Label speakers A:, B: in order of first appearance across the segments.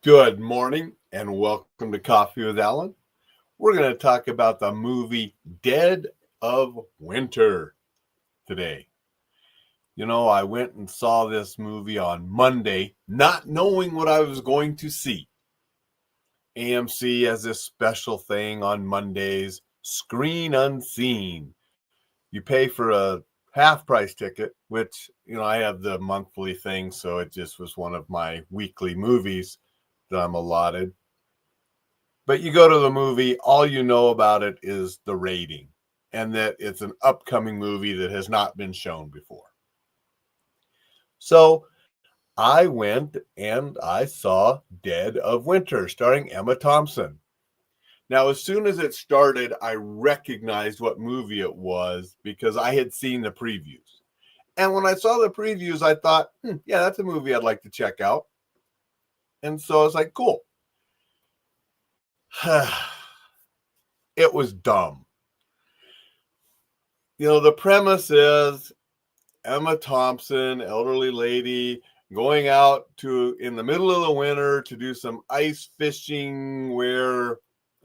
A: Good morning and welcome to Coffee with Alain. We're going to talk about the movie Dead of Winter today. I went and saw this movie on Monday, not knowing what I was going to see. AMC has this special thing on Mondays, Screen Unseen. You pay for a half price ticket, which, I have the monthly thing, so it just was one of my weekly movies that I'm allotted. But you go to the movie, all you know about it is the rating and that it's an upcoming movie that has not been shown before. So I went and I saw Dead of Winter starring Emma Thompson. Now, as soon as it started, I recognized what movie it was because I had seen the previews. And when I saw the previews, I thought, yeah, that's a movie I'd like to check out. And so I was like, cool. It was dumb. The premise is Emma Thompson, elderly lady, going out in the middle of the winter to do some ice fishing where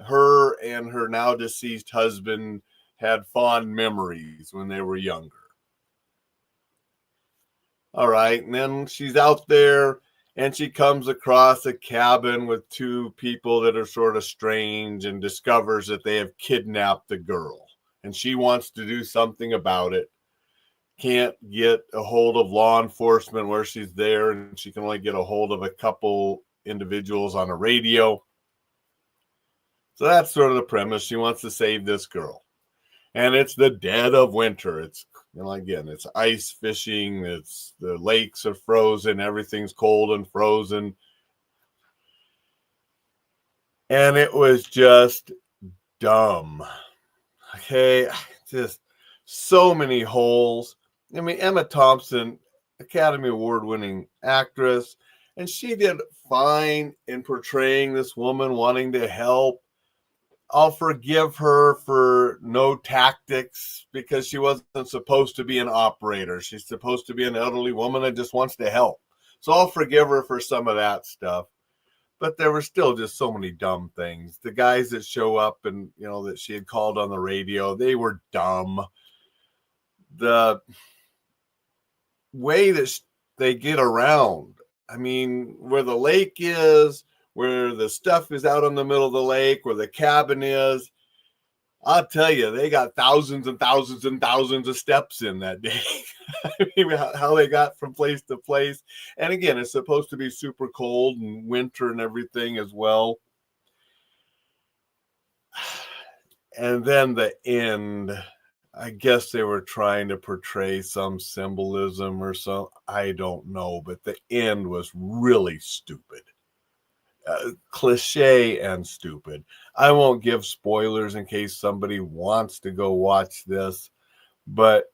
A: her and her now deceased husband had fond memories when they were younger. All right. And then she's out there and she comes across a cabin with two people that are sort of strange and discovers that they have kidnapped the girl. And she wants to do something about it. Can't get a hold of law enforcement where she's there, and she can only get a hold of a couple individuals on a radio. So that's sort of the premise. She wants to save this girl. And it's the dead of winter. It's, again, it's ice fishing. It's the lakes are frozen. Everything's cold and frozen. And it was just dumb. Okay. Just so many holes. I mean, Emma Thompson, Academy Award winning actress, and she did fine in portraying this woman wanting to help. I'll forgive her for no tactics because she wasn't supposed to be an operator. She's supposed to be an elderly woman that just wants to help. So I'll forgive her for some of that stuff. But there were still just so many dumb things. The guys that show up and, that she had called on the radio, they were dumb. The way that they get around, I mean, where the lake is, where the stuff is out in the middle of the lake, where the cabin is, I'll tell you, they got thousands and thousands and thousands of steps in that day. I mean, how they got from place to place. And again, it's supposed to be super cold and winter and everything as well. And then the end, I guess they were trying to portray some symbolism or some, I don't know, but the end was really stupid. Cliche and stupid. I won't give spoilers in case somebody wants to go watch this, but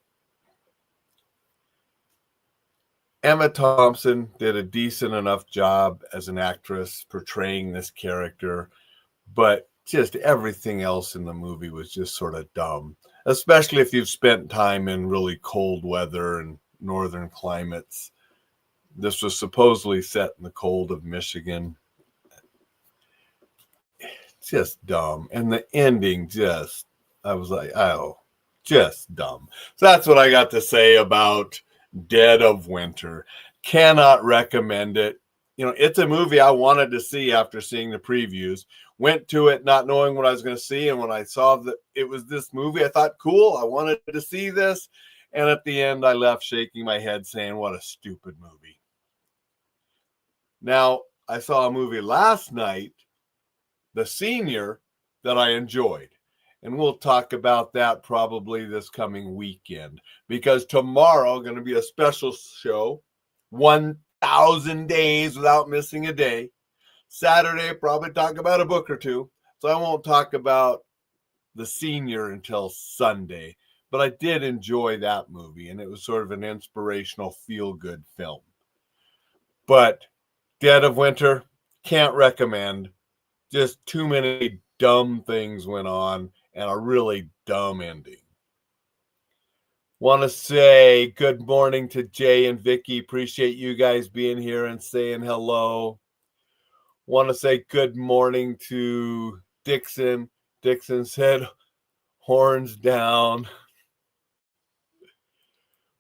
A: Emma Thompson did a decent enough job as an actress portraying this character, but just everything else in the movie was just sort of dumb, especially if you've spent time in really cold weather and northern climates. This was supposedly set in the cold of Michigan. Just dumb. And the ending I was like, oh, just dumb. So that's what I got to say about Dead of Winter. Cannot recommend it. It's a movie I wanted to see after seeing the previews. Went to it not knowing what I was going to see. And when I saw that it was this movie, I thought, cool, I wanted to see this. And at the end, I left shaking my head saying, what a stupid movie. Now, I saw a movie last night, The Senior, that I enjoyed. And we'll talk about that probably this coming weekend, because tomorrow going to be a special show, 1,000 days without missing a day. Saturday, probably talk about a book or two. So I won't talk about The Senior until Sunday. But I did enjoy that movie, and it was sort of an inspirational feel-good film. But Dead of Winter, can't recommend. Just too many dumb things went on and a really dumb ending. Want to say good morning to Jay and Vicky. Appreciate you guys being here and saying hello. Want to say good morning to Dixon. Dixon said, horns down.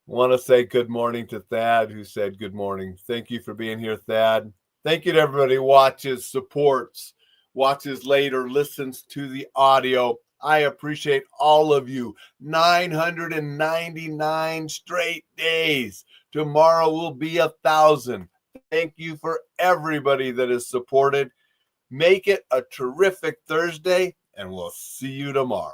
A: Want to say good morning to Thad, who said good morning. Thank you for being here, Thad. Thank you to everybody who watches, supports, watches later, listens to the audio. I appreciate all of you. 999 straight days. Tomorrow will be 1,000. Thank you for everybody that is supported. Make it a terrific Thursday, and we'll see you tomorrow.